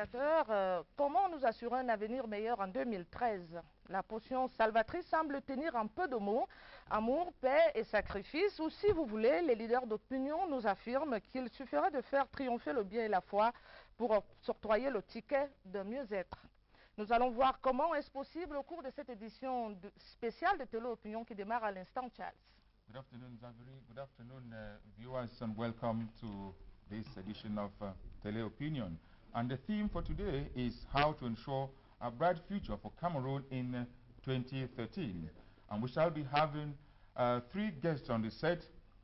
téléspectateurs, comment nous assurer un avenir meilleur en 2013? La potion salvatrice semble tenir un peu de mots, amour, paix et sacrifice, ou si vous voulez, les leaders d'opinion nous affirment qu'il suffirait de faire triompher le bien et la foi pour s'octroyer le ticket de mieux-être. Nous allons voir comment est-ce possible au cours de cette édition spéciale de Télé Opinion qui démarre à l'instant, Charles. Good afternoon, Zaviri. Good afternoon, viewers, and welcome to this edition of Tele Opinion. And the theme for today is how to ensure a bright future for Cameroon in 2013. And we shall be having three guests on the set.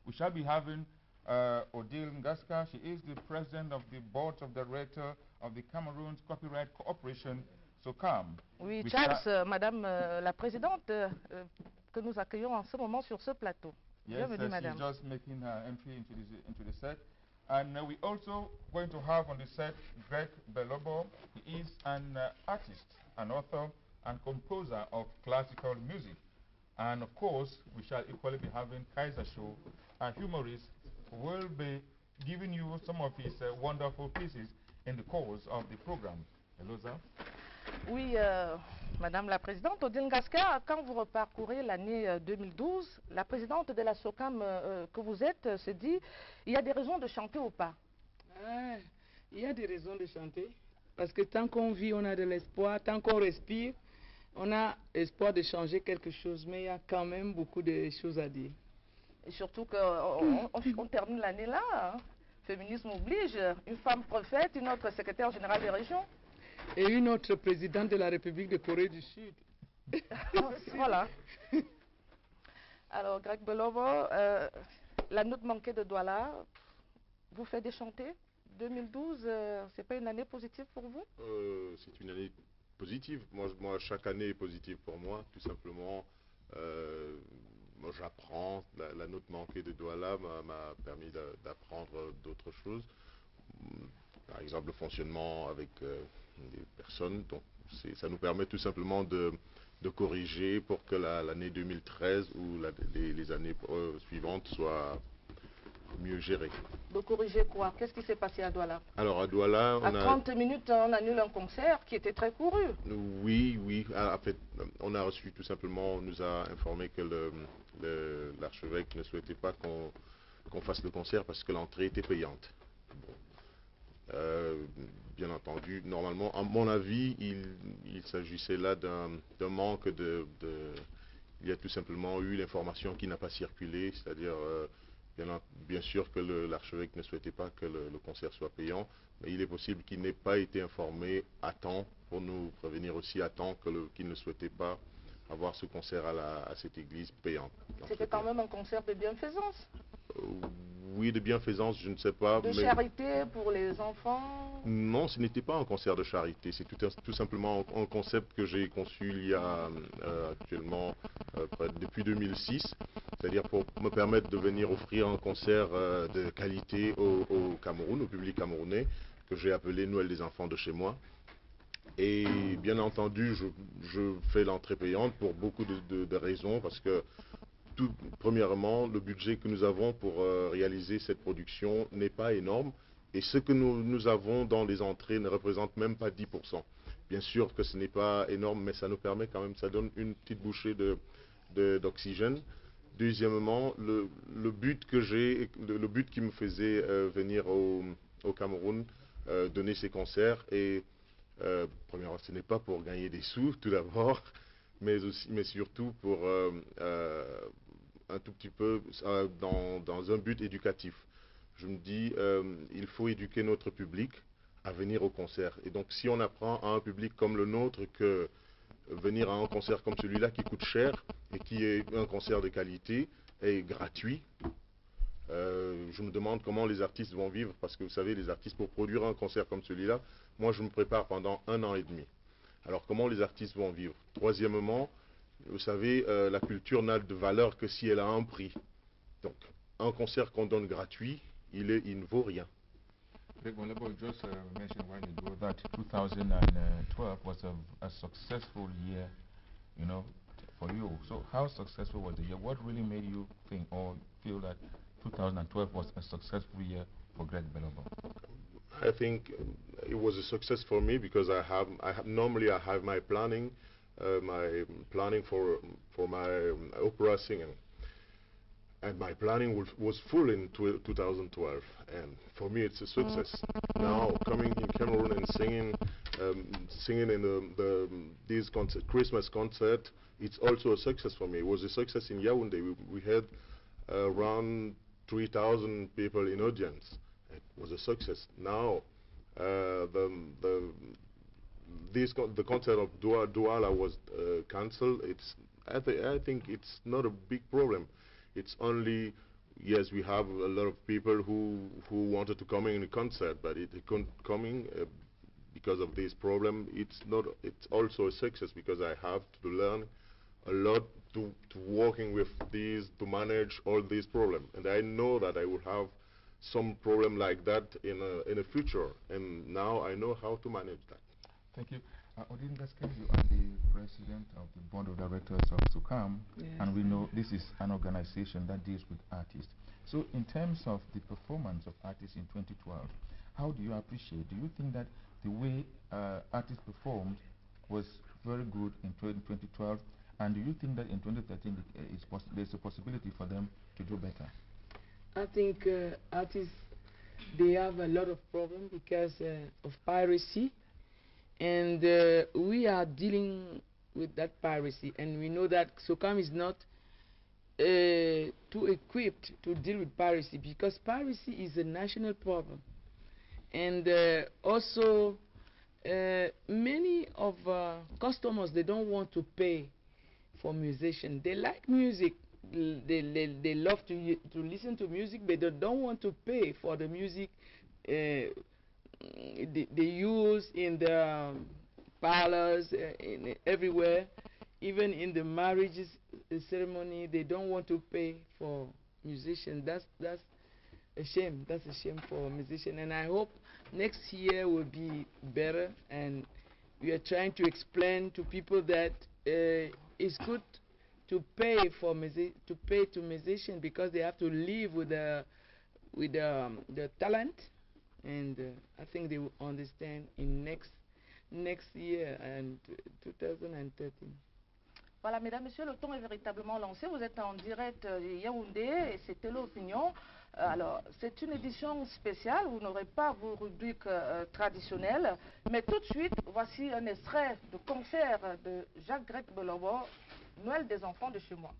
We shall be having Odile Ngaska. She is the president of the board of directors of the Cameroon Copyright Corporation, SOCAM. Oui, Charles, Madame la Présidente, que nous accueillons en ce moment sur ce plateau. Yes, Bienvenue, Madame. she's just making her entry into the set. And we also going to have on the set Greg Belobo. He is an artist, an author, and composer of classical music. And of course, we shall equally be having Kaiser Show, a humorist who will be giving you some of his wonderful pieces in the course of the program. Hello, sir. Oui, Madame la Présidente, Odile Ngaska, quand vous reparcourez l'année 2012, la présidente de la SOCAM que vous êtes se dit, il y a des raisons de chanter ou pas? Il y a des raisons de chanter, parce que tant qu'on vit, on a de l'espoir, tant qu'on respire, on a espoir de changer quelque chose, mais il y a quand même beaucoup de choses à dire. Et surtout qu'on termine l'année là, hein. Féminisme oblige, une femme prophète, une autre secrétaire générale des régions. Et une autre présidente de la République de Corée du Sud. Voilà. Alors, Greg Belobo, la note manquée de Douala vous fait déchanter. 2012, c'est pas une année positive pour vous? C'est une année positive. Moi, chaque année est positive pour moi, tout simplement. Moi, j'apprends. La note manquée de Douala m'a permis d'apprendre d'autres choses. Par exemple, le fonctionnement avec des personnes. Donc, ça nous permet tout simplement de corriger pour que l'année 2013 ou les années suivantes soient mieux gérées. De corriger quoi? Qu'est-ce qui s'est passé à Douala? Alors, à Douala, à 30 minutes, on annule un concert qui était très couru. Oui. En fait, on a reçu tout simplement, on nous a informé que l'archevêque ne souhaitait pas qu'on fasse le concert parce que l'entrée était payante. Bon. Bien entendu, normalement, à mon avis, il s'agissait là d'un manque il y a tout simplement eu l'information qui n'a pas circulé, c'est-à-dire, bien sûr que l'archevêque ne souhaitait pas que le concert soit payant, mais il est possible qu'il n'ait pas été informé à temps, pour nous prévenir aussi à temps qu'il ne souhaitait pas avoir ce concert à cette église payante. C'était quand même un concert de bienfaisance. Oui, de bienfaisance, je ne sais pas. De charité pour les enfants? Non, ce n'était pas un concert de charité. C'est tout simplement un concept que j'ai conçu il y a actuellement, depuis 2006. C'est-à-dire pour me permettre de venir offrir un concert de qualité au Cameroun, au public camerounais, que j'ai appelé Noël des enfants de chez moi. Et bien entendu, je fais l'entrée payante pour beaucoup de raisons, parce que premièrement, le budget que nous avons pour réaliser cette production n'est pas énorme, et ce que nous avons dans les entrées ne représente même pas 10%. Bien sûr que ce n'est pas énorme, mais ça nous permet quand même, ça donne une petite bouchée d'oxygène. Deuxièmement, le but qui me faisait venir au Cameroun, donner ces concerts, et premièrement, ce n'est pas pour gagner des sous, tout d'abord, mais surtout pour un tout petit peu dans un but éducatif. Je me dis, il faut éduquer notre public à venir au concert. Et donc, si on apprend à un public comme le nôtre que venir à un concert comme celui-là qui coûte cher et qui est un concert de qualité et gratuit, je me demande comment les artistes vont vivre, parce que vous savez, les artistes, pour produire un concert comme celui-là, moi je me prépare pendant 1 an et demi. Alors comment les artistes vont vivre? Troisièmement, vous savez, la culture n'a de valeur que si elle a un prix. Donc, un concert qu'on donne gratuit, il ne vaut rien. Greg Belobo just mentioned a while ago that 2012 was a successful year, you know, for you. So how successful was the year? What really made you think or feel that 2012 was a successful year for Greg Belobo? I think it was a success for me because normally I have my planning for my opera singing, and my planning was full in 2012, and for me it's a success. Now coming in Cameroon and singing in this Christmas concert, it's also a success for me. It was a success in Yaoundé. We had around 3,000 people in audience. It was a success. Now the concert of Douala was cancelled. I think it's not a big problem. It's only, yes, we have a lot of people who wanted to come in a concert, but it couldn't come in because of this problem. It's also a success because I have to learn a lot to working with these, to manage all these problems, and I know that I will have some problem like that in the future, and now I know how to manage that. Thank you. Odile Gasquet, you are the president of the board of directors of SOCAM, Yes. and we know this is an organization that deals with artists. So in terms of the performance of artists in 2012, how do you appreciate? Do you think that the way artists performed was very good in 2012, and do you think that in 2013 there's a possibility for them to do better? I think artists, they have a lot of problems because of piracy, and we are dealing with that piracy, and we know that SOCAM is not too equipped to deal with piracy because piracy is a national problem. And also many of customers, they don't want to pay for musicians. They like music, they love to listen to music, but they don't want to pay for the music they use in the parlors, everywhere, even in the marriages ceremony. They don't want to pay for musicians. That's a shame. That's a shame for musicians. And I hope next year will be better. And we are trying to explain to people that it's good to pay to musicians because they have to live with the talent. And I think they will understand in next year and 2013. Voilà, mesdames, messieurs, le ton est véritablement lancé. Vous êtes en direct de Yaoundé et c'est Télé Opinion. Alors, c'est une édition spéciale. Vous n'aurez pas vos rubriques traditionnelles. Mais tout de suite, voici un extrait de concert de Jacques-Greg Belobo, Noël des enfants de chez moi.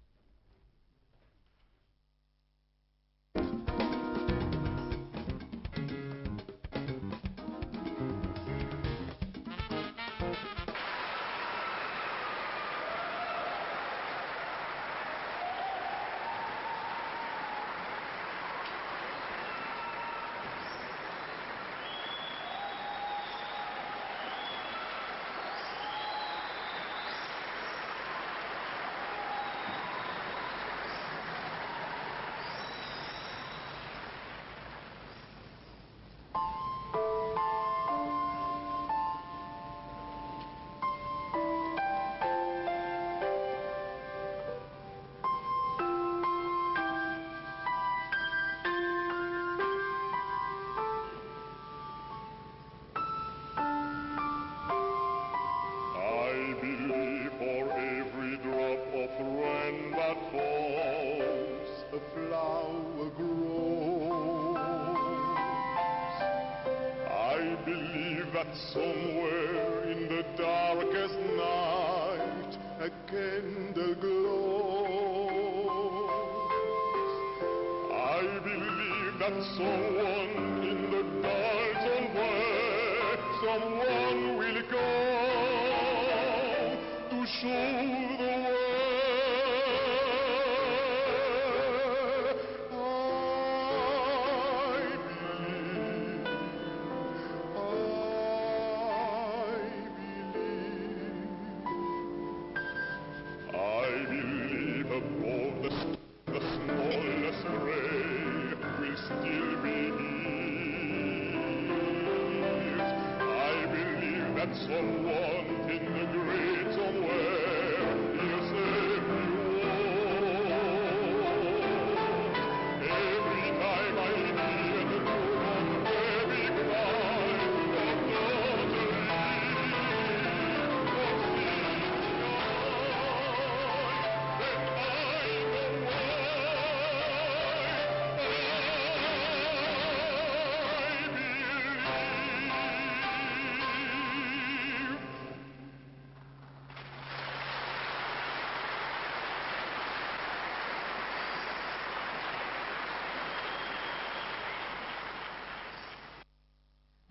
Somewhere in the darkest night a candle glows. I believe that someone in the dark somewhere, someone will come to show the way. Someone in the great somewhere is every Every time I hear the tune of baby cry,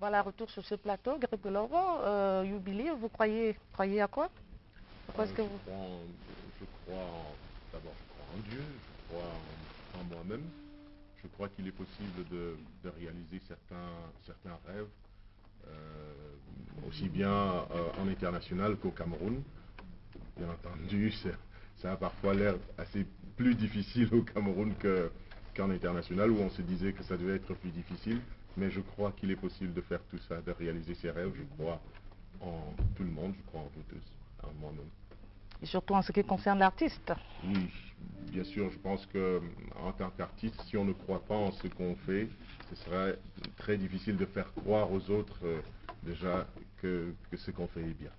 Voilà, retour sur ce plateau. Greg Lobo, you believe, vous croyez à quoi? Pourquoi est-ce que vous... D'abord, je crois en Dieu, je crois en moi-même. Je crois qu'il est possible de réaliser certains rêves, aussi bien en international qu'au Cameroun. Bien entendu, ça a parfois l'air assez plus difficile au Cameroun qu'en international, où on se disait que ça devait être plus difficile. Mais je crois qu'il est possible de faire tout ça, de réaliser ses rêves. Je crois en tout le monde, je crois en vous tous, en moi-même. Et surtout en ce qui concerne l'artiste. Oui, bien sûr, je pense que en tant qu'artiste, si on ne croit pas en ce qu'on fait, ce serait très difficile de faire croire aux autres déjà que ce qu'on fait est bien.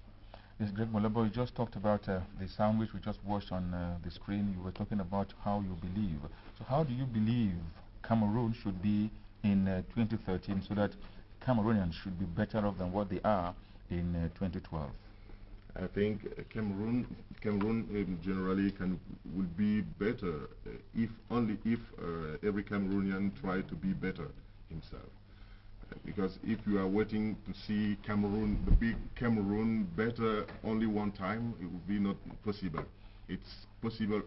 Yes, Greg Molobo, you just talked about the sandwich we just watched on the screen. You were talking about how you believe. So how do you believe Cameroon should be in 2013 so that Cameroonians should be better off than what they are in 2012? I think Cameroon generally will be better if every Cameroonian try to be better himself. Because if you are waiting to see Cameroon, the big Cameroon, better only one time, it will be not possible. It's possible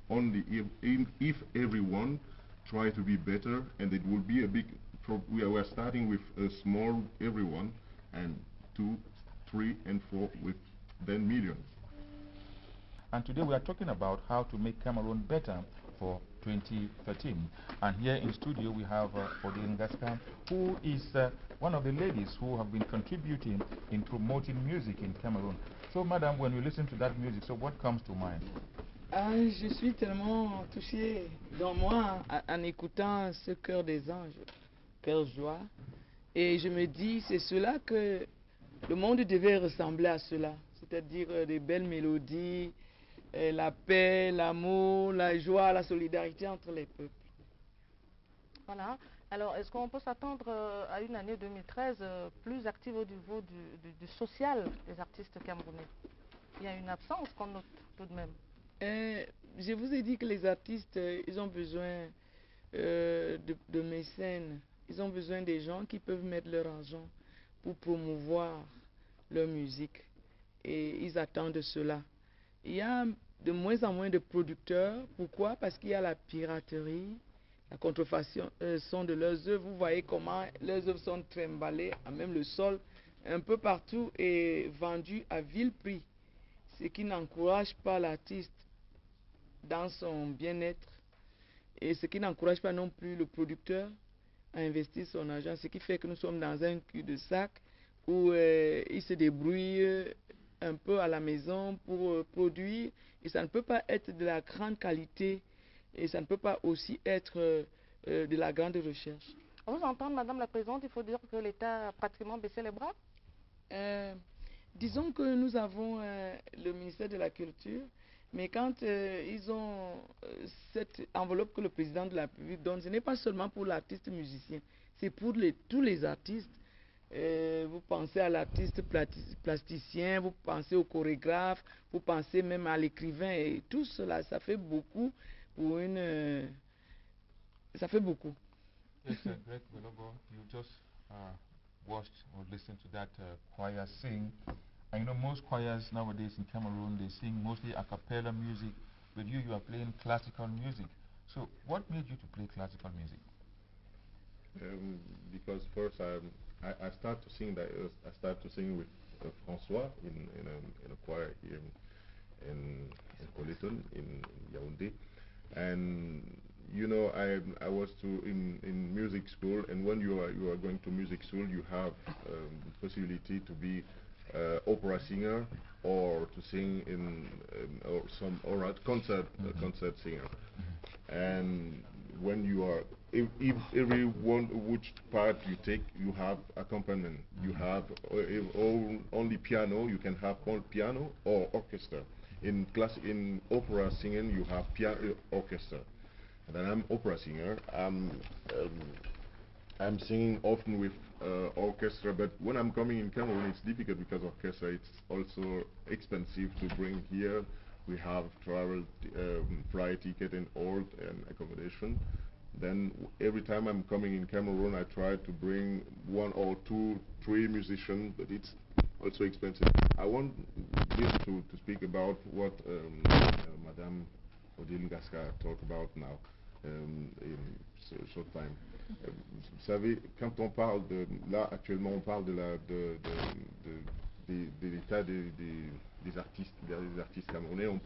only if everyone try to be better, and it will be a big. We are starting with a small everyone, and 2, 3, and 4 with then millions. And today we are talking about how to make Cameroon better for 2013. And here in studio we have Odile Ngaska, who is one of the ladies who have been contributing in promoting music in Cameroon. So, madam, when you listen to that music, so what comes to mind? Je suis tellement touchée dans moi en écoutant ce cœur des anges, cœur joie. Et je me dis, c'est cela que le monde devait ressembler à cela. C'est-à-dire des belles mélodies, la paix, l'amour, la joie, la solidarité entre les peuples. Voilà. Alors, est-ce qu'on peut s'attendre à une année 2013 plus active au niveau du social des artistes camerounais? Il y a une absence qu'on note tout de même. Je vous ai dit que les artistes, ils ont besoin de mécènes. Ils ont besoin des gens qui peuvent mettre leur argent pour promouvoir leur musique. Et ils attendent cela. Il y a de moins en moins de producteurs. Pourquoi? Parce qu'il y a la piraterie, la contrefaçon de leurs œuvres. Vous voyez comment leurs œuvres sont trimballées à même le sol, un peu partout, et vendues à vil prix. Ce qui n'encourage pas l'artiste dans son bien-être. Et ce qui n'encourage pas non plus le producteur à investir son argent. Ce qui fait que nous sommes dans un cul-de-sac où il se débrouille un peu à la maison pour produire, et ça ne peut pas être de la grande qualité, et ça ne peut pas aussi être de la grande recherche. À vous entendre, Madame la Présidente, il faut dire que l'État a pratiquement baissé les bras. Disons que nous avons le ministère de la Culture, mais quand ils ont cette enveloppe que le président de la République donne, ce n'est pas seulement pour l'artiste musicien, c'est pour tous les artistes. Vous pensez à l'artiste plasticien, vous pensez au chorégraphe, vous pensez même à l'écrivain, et tout cela, ça fait beaucoup pour une... ça fait beaucoup. Yes, Greg Molobo, you just watched or listened to that choir sing. And you know, most choirs nowadays in Cameroon, they sing mostly a cappella music. With you, you are playing classical music. So what made you to play classical music? Because first I started to sing with François in a choir here in Coleton in Yaoundé, and you know I was in music school, and when you are going to music school, you have possibility to be opera singer or to sing in or some concert singer, and when you are if every one which part you take, you have accompaniment. You have only piano. You can have all piano or orchestra. In opera singing, you have piano orchestra. And then I'm opera singer. I'm singing often with orchestra, but when I'm coming in Cameroon, it's difficult because orchestra it's also expensive to bring here. We have travel, flight ticket, and all, and accommodation. Then every time I'm coming in Cameroon, I try to bring 1 or 2, 3 musicians, but it's also expensive. I want this to speak about what Madame Odile Gasca talked about now in short time. Vous savez, quand on parle de, là actuellement on parle de l'état des artistes camerounais, on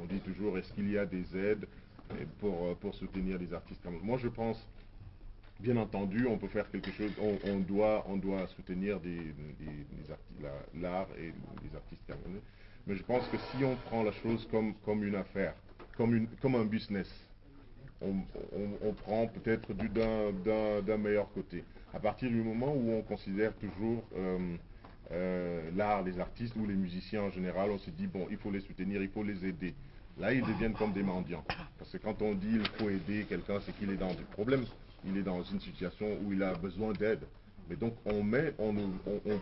dit toujours est-ce qu'il y a des aides pour soutenir les artistes camerounais. Moi je pense, bien entendu, on peut faire quelque chose, on doit soutenir l'art et les artistes camerounais, mais je pense que si on prend la chose comme une affaire, comme un business, on prend peut-être d'un meilleur côté. À partir du moment où on considère toujours l'art, les artistes ou les musiciens en général, on se dit bon, il faut les soutenir, il faut les aider. Là, ils deviennent comme des mendiants. Parce que quand on dit il faut aider quelqu'un, c'est qu'il est dans du problème. Il est dans une situation où il a besoin d'aide. Mais donc on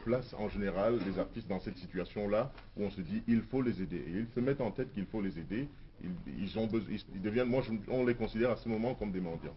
place en général les artistes dans cette situation-là où on se dit il faut les aider. Et ils se mettent en tête qu'il faut les aider. Ils deviennent, on les considère à ce moment comme des mendiants.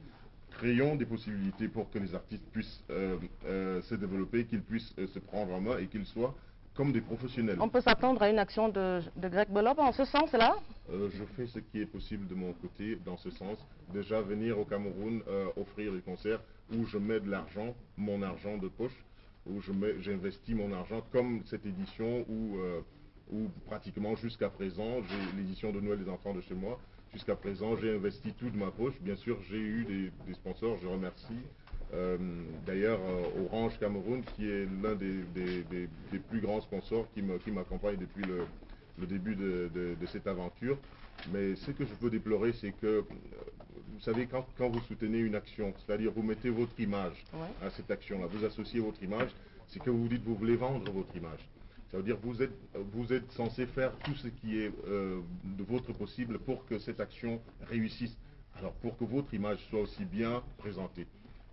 Créons des possibilités pour que les artistes puissent se développer, qu'ils puissent se prendre en main et qu'ils soient comme des professionnels. On peut s'attendre à une action de Greg Belob en ce sens-là? Je fais ce qui est possible de mon côté dans ce sens. Déjà venir au Cameroun offrir des concerts où je mets de l'argent, mon argent de poche, où j'investis mon argent, comme cette édition où pratiquement jusqu'à présent, j'ai l'édition de Noël des enfants de chez moi, jusqu'à présent j'ai investi tout de ma poche. Bien sûr j'ai eu des sponsors, je remercie. D'ailleurs Orange Cameroun qui est l'un des plus grands sponsors qui m'accompagne depuis le début de cette aventure. Mais ce que je peux déplorer, c'est que vous savez, quand vous soutenez une action, c'est-à-dire vous mettez votre image à cette action-là, vous associez votre image, c'est que vous dites vous voulez vendre votre image. Ça veut dire que vous êtes censé faire tout ce qui est de votre possible pour que cette action réussisse. Alors pour que votre image soit aussi bien présentée.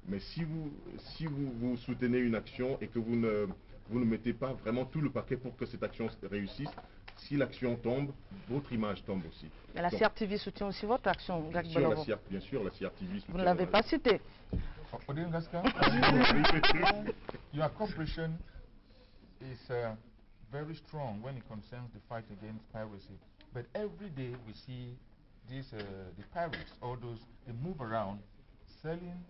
Mais si vous soutenez une action et que vous ne mettez pas vraiment tout le paquet pour que cette action réussisse, si l'action tombe, votre image tombe aussi. Mais la CRTV soutient aussi votre action, Greg Belob. Bien sûr, la CRTV soutient. Vous ne l'avez pas cité. Odile Gasca, your cooperation is very strong when it concerns the fight against piracy. But every day we see the pirates, all those, they move around selling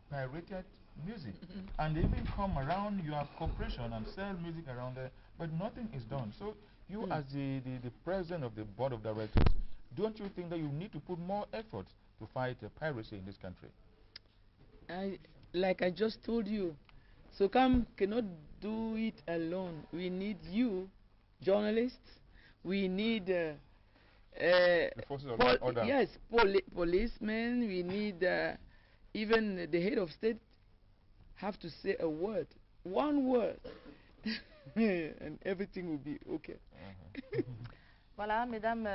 pirated music. And they even come around your corporation and sell music around there, but nothing is done. So you as the president of the board of directors, don't you think that you need to put more effort to fight piracy in this country? Like I just told you, SOCAM cannot do it alone. We need you, journalists. We need The forces of order. yes, policemen. We need even the head of state have to say a word, one word, and everything will be okay. Voilà, mesdames,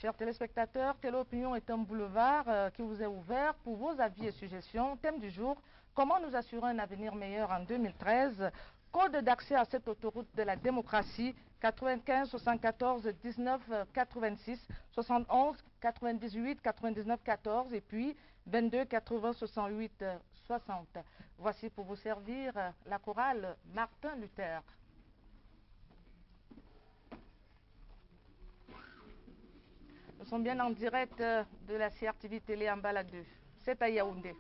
chers téléspectateurs, Télé Opinion est un boulevard qui vous est ouvert pour vos avis et suggestions. Thème du jour, comment nous assurer un avenir meilleur en 2013? Code d'accès à cette autoroute de la démocratie, 95 74 19 86 71 98 99 14 et puis 22 80 68 60. Voici pour vous servir la chorale Martin Luther. Nous sommes bien en direct de la CRTV Télé en balade 2. C'est à Yaoundé.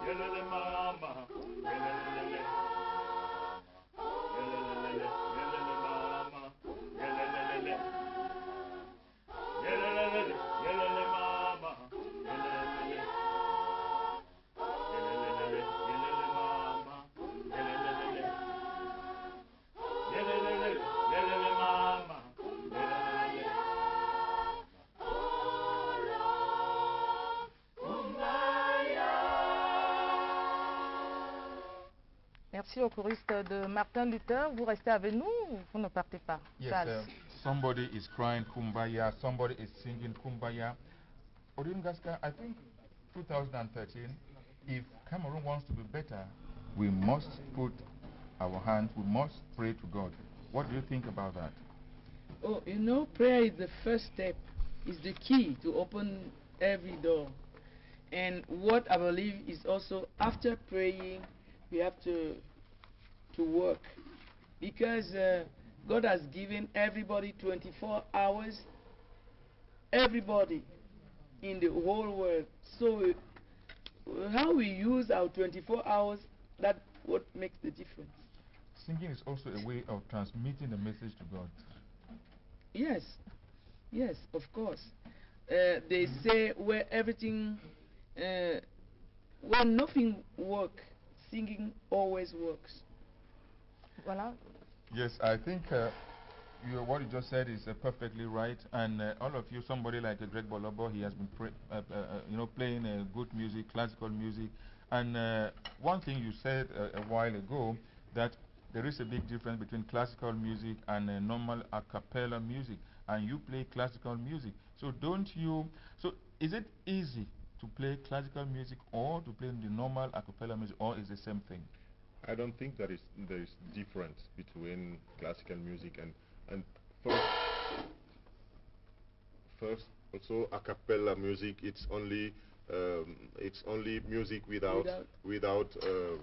yelele mama, yelele, yelele, yelele mama, yelele, yelele, yelele mama, yelele, yelele, yelele mama, yelele, yelele, yelele mama, yelele. Merci au choriste de Martin Luther. Vous restez avec nous ou vous ne partez pas? Yes, Charles. somebody is crying Kumbaya, somebody is singing Kumbaya. Odingaska, I think 2013, if Cameroon wants to be better, we must put our hands, we must pray to God. What do you think about that? Oh, you know, prayer is the first step, is the key to open every door. And what I believe is also after praying, we have to work. Because God has given everybody 24 hours, everybody in the whole world. So how we use our 24 hours, that's what makes the difference. Singing is also a way of transmitting the message to God. Yes, yes, of course. They say where everything, when nothing works, singing always works. Voilà. Yes, I think what you just said is perfectly right. And all of you, somebody like Greg Bolobo, he has been playing good music, classical music. And one thing you said a while ago, that there is a big difference between classical music and normal a cappella music. And you play classical music. So is it easy to play classical music or to play the normal a cappella music, or is the same thing? I don't think there is difference between classical music and first also a cappella music. It's only music without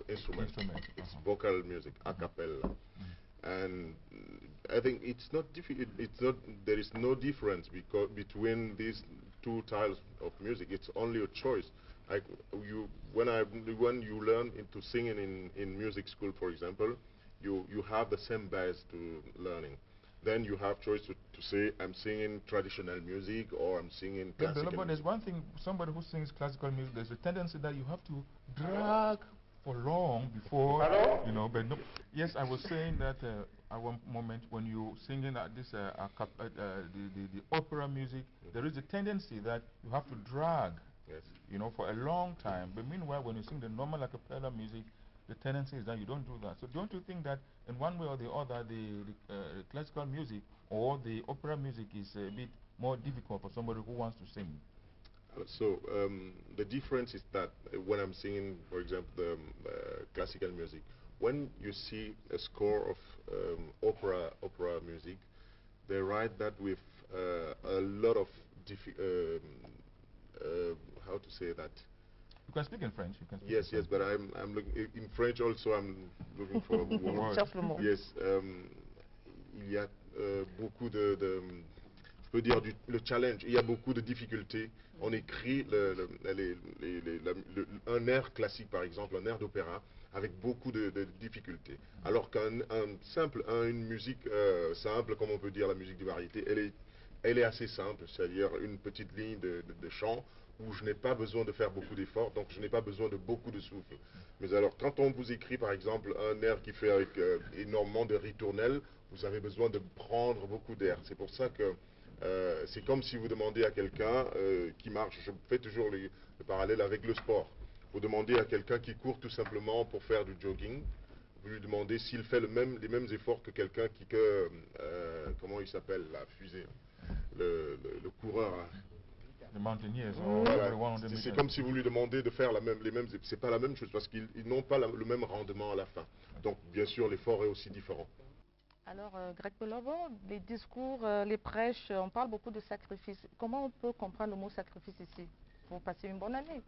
instruments. It's vocal music, a cappella. And I think it's not difficult. There is no difference between these two styles of music. It's only a choice. Like when you learn into singing in music school, for example, you have the same base to learning. Then you have choice to say I'm singing traditional music or I'm singing classical But there's music. one thing, somebody who sings classical music, there's a tendency that you have to drag for long before, but no. Yes, I was saying that at one moment when you singing the opera music, there is a tendency that you have to drag, Yes. for a long time. But meanwhile, when you sing the normal a cappella music, the tendency is that you don't do that. So don't you think that in one way or the other, the classical music or the opera music is a bit more difficult for somebody who wants to sing? So the difference is that when I'm singing, for example, the classical music, when you see a score of opera music, they write that with a lot of how to say that. You can speak in French. You can speak Yes, in yes, French. but I'm looking in French also. I'm looking for words. Cherche le mot. Yes, il y a beaucoup je peux dire le challenge. Il y a beaucoup de difficultés. On écrit un air classique, par exemple, un air d'opéra, avec beaucoup de difficultés. Alors une musique simple, comme on peut dire la musique de variété, elle est assez simple, c'est-à-dire une petite ligne de chant où je n'ai pas besoin de faire beaucoup d'efforts, donc je n'ai pas besoin de beaucoup de souffle. Mais alors, quand on vous écrit par exemple un air qui fait avec énormément de ritournelles, vous avez besoin de prendre beaucoup d'air. C'est pour ça que c'est comme si vous demandez à quelqu'un qui marche, je fais toujours le parallèle avec le sport. Vous demandez à quelqu'un qui court tout simplement pour faire du jogging, vous lui demandez s'il fait les mêmes efforts que quelqu'un comment il s'appelle, la fusée, le coureur. Hein. The mountaineers. Voilà. C'est comme si vous lui demandez de faire c'est pas la même chose parce qu'ils n'ont pas le même rendement à la fin. Donc bien sûr l'effort est aussi différent. Alors, Greg Bolobo, les discours, les prêches, on parle beaucoup de sacrifice. Comment on peut comprendre le mot sacrifice ici pour passer une bonne année?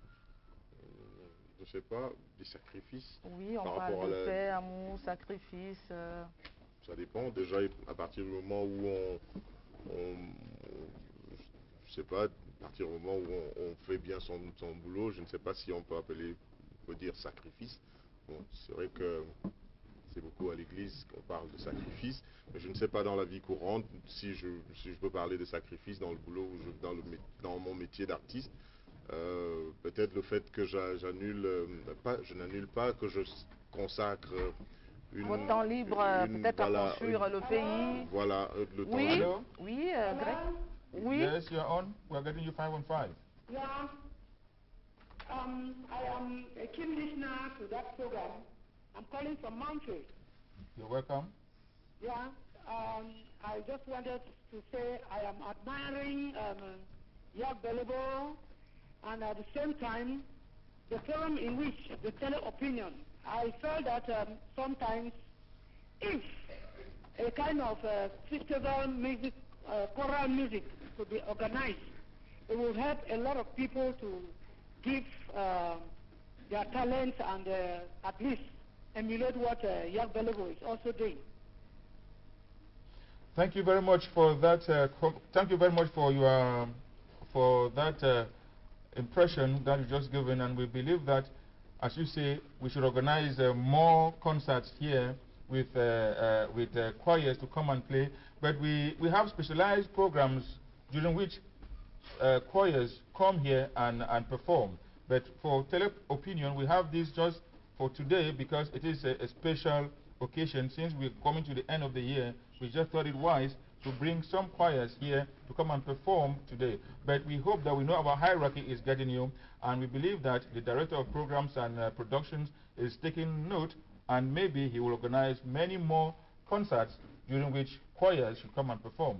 Je sais pas, des sacrifices. Oui, on par parle rapport de paix, amour, sacrifice. Ça dépend. Déjà, à partir du moment où je sais pas, à partir du moment où on fait bien son boulot, je ne sais pas si on peut peut dire sacrifice. Bon, c'est vrai que c'est beaucoup à l'église qu'on parle de sacrifice, mais je ne sais pas dans la vie courante si je peux parler de sacrifice dans le boulot ou dans mon métier d'artiste. Peut-être le fait que je n'annule pas, que je consacre Votre temps libre, peut-être à construire le pays. Voilà, le temps Oui, libre. oui, Greg. Oui. Yes, you're on. We're getting you 515. Yeah. I am a keen listener to that program. I'm calling from Montreal. You're welcome. Yeah. I just wanted to say I am admiring Yak Belebo, and at the same time, the forum in which the tele-opinion. I felt that sometimes if a kind of festival music, choral music could be organized, it will help a lot of people to give their talents and at least emulate what Yak Belebo is also doing. Thank you very much for that. Thank you very much for your impression that you just given, and we believe that, as you say, we should organize more concerts here with choirs to come and play. But we have specialized programs during which choirs come here and perform. But for tele-opinion, we have this just for today because it is a special occasion. Since we're coming to the end of the year, we just thought it wise to bring some choirs here to come and perform today. But we hope that we know our hierarchy is getting you, and we believe that the director of programs and productions is taking note, and maybe he will organize many more concerts during which choirs should come and perform.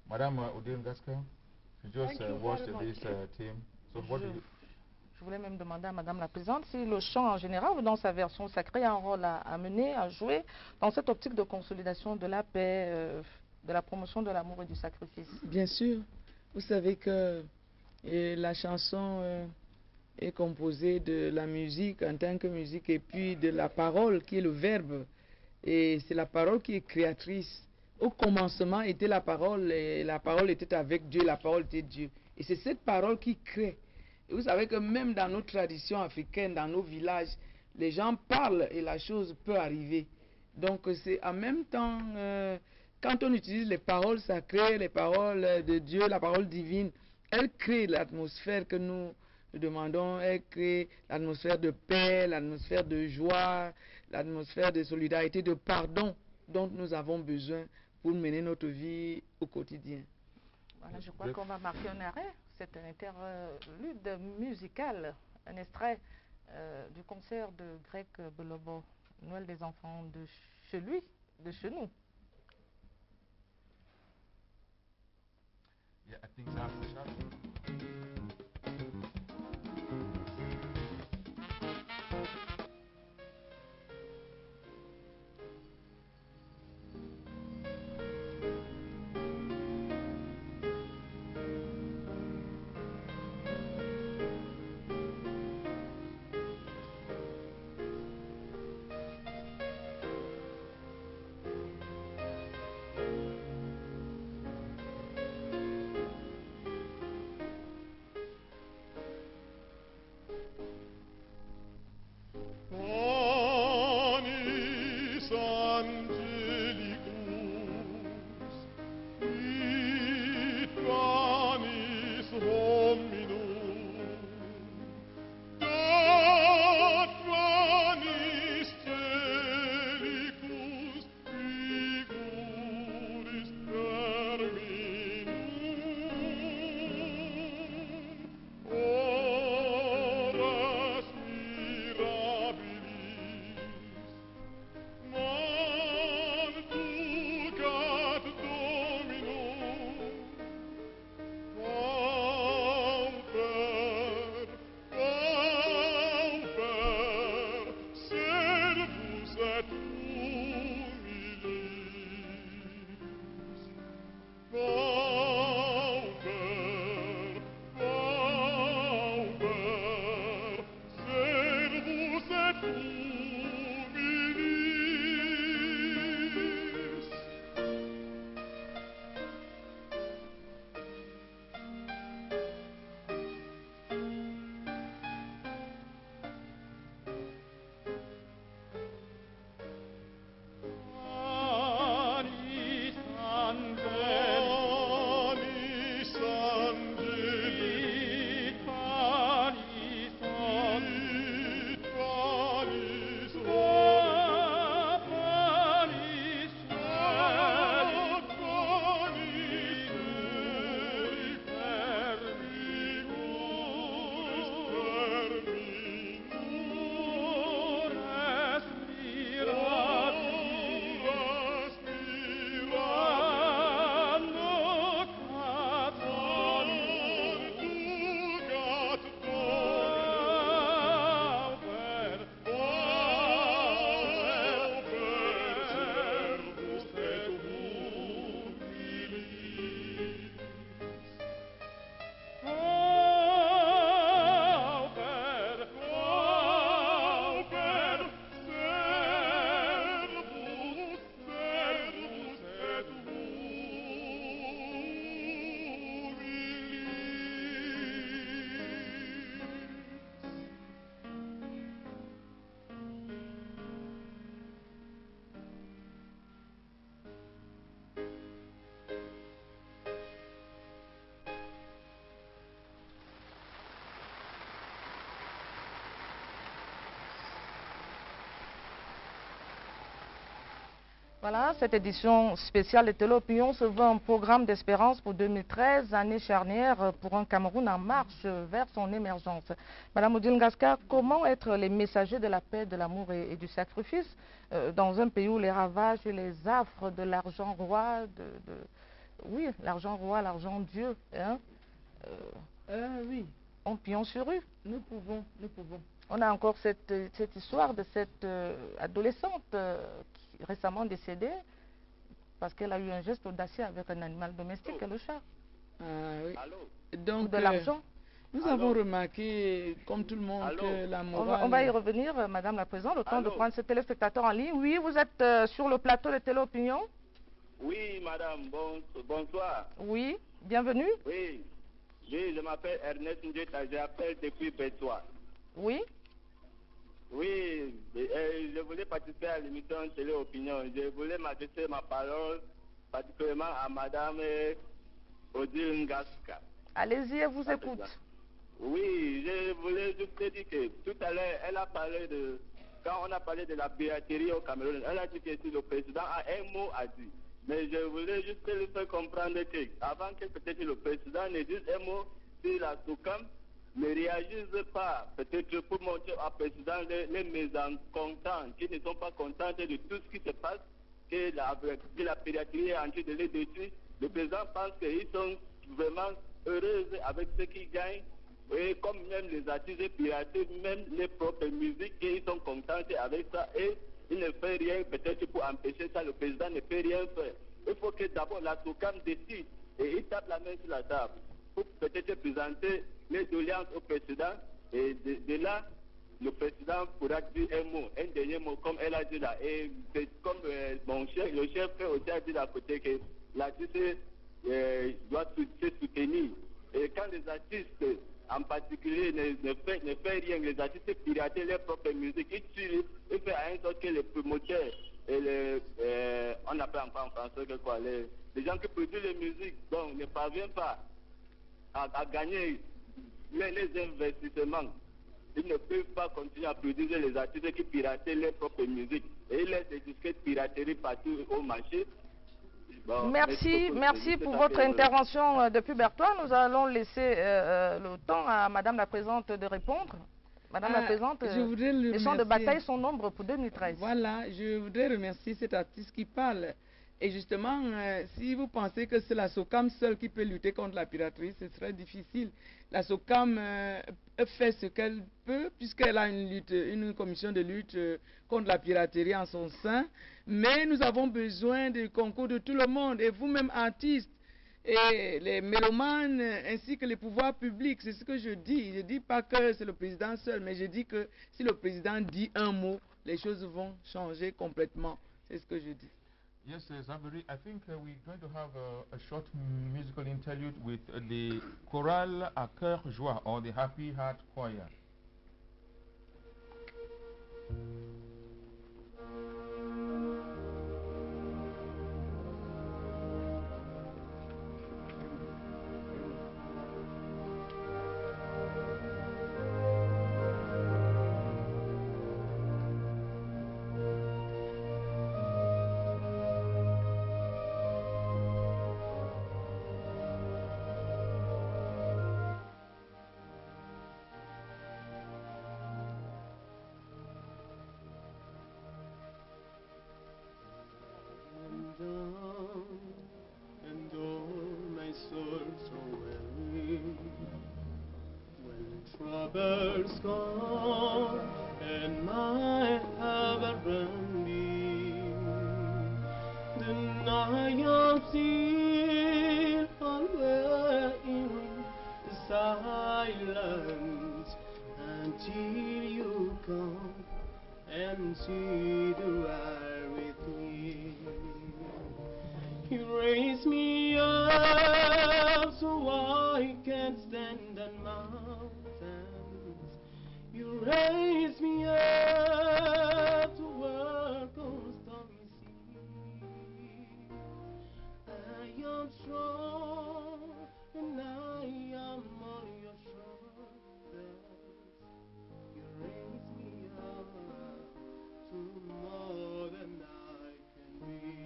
Madame Odile Gaska, you just watched this team. So what do you... Je voulais même demander à Madame la Présidente si le chant en général, dans sa version sacrée, a un rôle à mener, à jouer dans cette optique de consolidation de la paix, de la promotion de l'amour et du sacrifice. Bien sûr. Vous savez que la chanson est composée de la musique en tant que musique et puis de la parole qui est le verbe. Et c'est la parole qui est créatrice. Au commencement était la parole et la parole était avec Dieu, la parole était Dieu. Et c'est cette parole qui crée. Et vous savez que même dans nos traditions africaines, dans nos villages, les gens parlent et la chose peut arriver. Donc c'est en même temps, quand on utilise les paroles sacrées, les paroles de Dieu, la parole divine, elle crée l'atmosphère que nous demandons, elle crée l'atmosphère de paix, l'atmosphère de joie, l'atmosphère de solidarité, de pardon dont nous avons besoin pour mener notre vie au quotidien. Voilà, je crois qu'on va marquer un arrêt. C'est un interlude musical, un extrait du concert de Greg Belobo, Noël des enfants de chez lui, de chez nous. Yeah, I think that's the shot. Voilà, cette édition spéciale de Téléopinion se veut un programme d'espérance pour 2013, année charnière pour un Cameroun en marche vers son émergence. Madame Odile Ngaska, comment être les messagers de la paix, de l'amour et du sacrifice dans un pays où les ravages et les affres de l'argent roi, oui, l'argent roi, l'argent Dieu, hein, Oui, ont pignon sur rue? nous pouvons, nous pouvons. On a encore cette histoire de cette adolescente qui est récemment décédée parce qu'elle a eu un geste audacieux avec un animal domestique, le chat. Oui. Allô? Donc, De l'argent. nous avons remarqué, comme tout le monde, que la morale... On va y revenir, Madame la Présidente, le temps de prendre ce téléspectateur en ligne. Oui, vous êtes sur le plateau de Téléopinion? Oui, madame, bonsoir. Oui, bienvenue. Oui, je m'appelle Ernest Ndjeta, j'appelle depuis Bétois. Oui. Oui, je voulais participer à l'émission Téléopinion. Je voulais m'adresser ma parole particulièrement à madame Odile Ngaska. Allez-y, elle vous écoute. Oui, je voulais juste dire que tout à l'heure, elle a parlé de... Quand on a parlé de la piraterie au Cameroun, elle a dit que si le président a un mot à dire. Mais je voulais juste lui faire comprendre que, avant que peut-être le président ne dise un mot sur la SOCAM, ne réagissent pas, peut-être pour montrer au président les mécontents, qui ne sont pas contents de tout ce qui se passe, que la piraterie est en train de les détruire. Le président pense qu'ils sont vraiment heureux avec ce qu'ils gagnent. Et comme même les artistes piratés, même les propres musiques, et ils sont contents avec ça. Et il ne fait rien peut-être pour empêcher ça. Le président ne peut rien faire. Il faut que d'abord la SOCAM décide et il tape la main sur la table pour peut-être présenter les doléances au président. Et de là, le président pourra dire un mot, un dernier mot, comme elle a dit là. Et c'est comme le chef aussi a dit à côté que l'artiste doit se soutenir. Et quand les artistes, en particulier, ne fait rien, les artistes piratent leur propre musique, ils tuent, ils font en sorte que les promoteurs et on appelle encore en français que quoi, les gens qui produisent les musiques, donc ne parviennent pas à gagner les investissements. Ils ne peuvent pas continuer à produire les artistes qui piratent leur propre musique. Et ils laissent des disquettes piraterie partout au marché. Bon, merci pour votre intervention depuis Bertois. Nous allons laisser le temps à Madame la Présidente de répondre. Madame la Présidente, les champs de bataille sont nombreux pour 2013. Voilà, je voudrais remercier cet artiste qui parle. Et justement, si vous pensez que c'est la SOCAM seule qui peut lutter contre la piraterie, ce serait difficile. La SOCAM fait ce qu'elle peut, puisqu'elle a une commission de lutte contre la piraterie en son sein. Mais nous avons besoin du concours de tout le monde, et vous-même artistes, et les mélomanes, ainsi que les pouvoirs publics. C'est ce que je dis. Je ne dis pas que c'est le président seul, mais je dis que si le président dit un mot, les choses vont changer complètement. C'est ce que je dis. Yes, Zaburi, I think we're going to have a short musical interlude with the chorale à cœur joie, or the Happy Heart Choir. And oh, my soul so weary, when troubles come and my heart running, then I am still away in silence until you come and see the world with me. You raise me up so I can stand on mountains. You raise me up to work on stormy seas. I am strong and I am on your shoulders. You raise me up to more than I can be.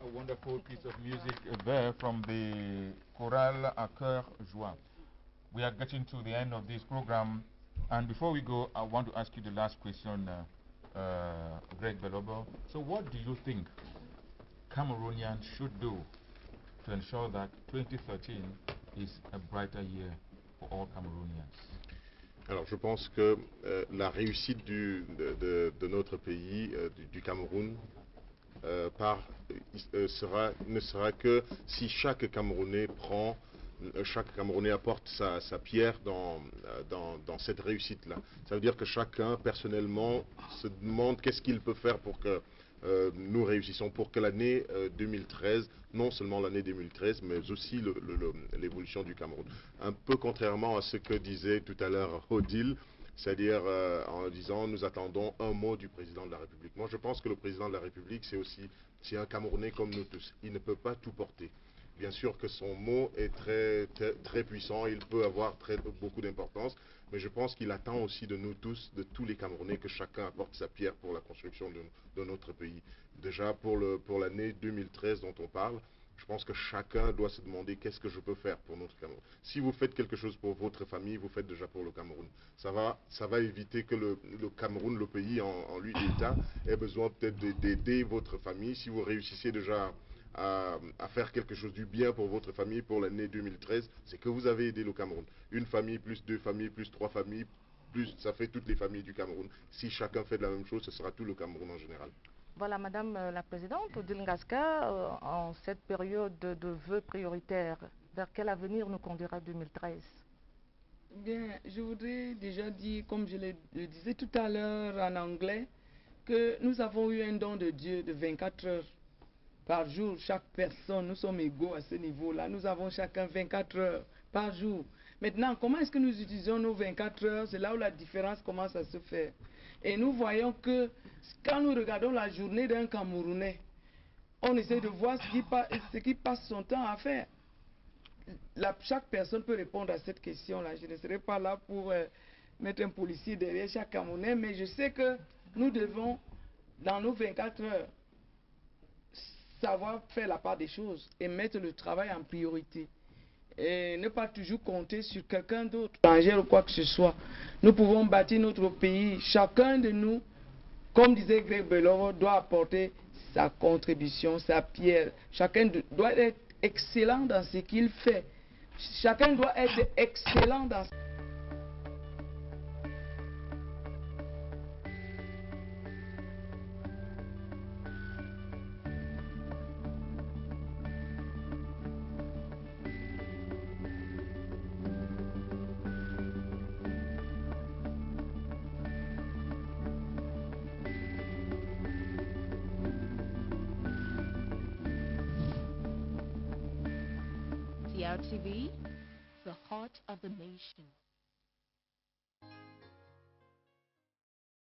A wonderful piece of music there from the Chorale à Cœur Joie. We are getting to the end of this program, and before we go, I want to ask you the last question, Greg Belobo. So what do you think Cameroonians should do to ensure that 2013 is a brighter year for all Cameroonians? Alors je pense que la réussite de notre pays, du Cameroun, ne sera que si chaque Camerounais apporte sa pierre dans cette réussite-là. Ça veut dire que chacun, personnellement, se demande qu'est-ce qu'il peut faire pour que nous réussissons, pour que l'année 2013, non seulement l'année 2013, mais aussi l'évolution du Cameroun. Un peu contrairement à ce que disait tout à l'heure Odile, c'est-à-dire en disant nous attendons un mot du président de la République. Moi je pense que le président de la République c'est un Camerounais comme nous tous. Il ne peut pas tout porter. Bien sûr que son mot est très puissant, il peut avoir beaucoup d'importance, mais je pense qu'il attend aussi de nous tous, de tous les Camerounais, que chacun apporte sa pierre pour la construction de notre pays. Déjà pour l'année 2013 dont on parle, je pense que chacun doit se demander qu'est-ce que je peux faire pour notre Cameroun. Si vous faites quelque chose pour votre famille, vous faites déjà pour le Cameroun. Ça va éviter que le Cameroun, le pays en lui d'État, ait besoin peut-être d'aider votre famille. Si vous réussissez déjà à faire quelque chose du bien pour votre famille pour l'année 2013, c'est que vous avez aidé le Cameroun. Une famille, plus deux familles, plus trois familles, plus ça fait toutes les familles du Cameroun. Si chacun fait de la même chose, ce sera tout le Cameroun en général. Voilà, Madame la Présidente, Odile Ngaska, en cette période de vœux prioritaires, vers quel avenir nous conduira 2013? Bien, je voudrais déjà dire, comme je le disais tout à l'heure en anglais, que nous avons eu un don de Dieu de 24 heures par jour. Chaque personne, nous sommes égaux à ce niveau-là. Nous avons chacun 24 heures par jour. Maintenant, comment est-ce que nous utilisons nos 24 heures? C'est là où la différence commence à se faire. Et nous voyons que quand nous regardons la journée d'un Camerounais, on essaie de voir ce qu'il passe son temps à faire. Chaque personne peut répondre à cette question-là. Je ne serai pas là pour mettre un policier derrière chaque Camerounais, mais je sais que nous devons, dans nos 24 heures, savoir faire la part des choses et mettre le travail en priorité. Et ne pas toujours compter sur quelqu'un d'autre, étranger ou quoi que ce soit. Nous pouvons bâtir notre pays. Chacun de nous, comme disait Greg Belovo, doit apporter sa contribution, sa pierre. Chacun doit être excellent dans ce qu'il fait. Chacun doit être excellent dans TRTV, the heart of the nation.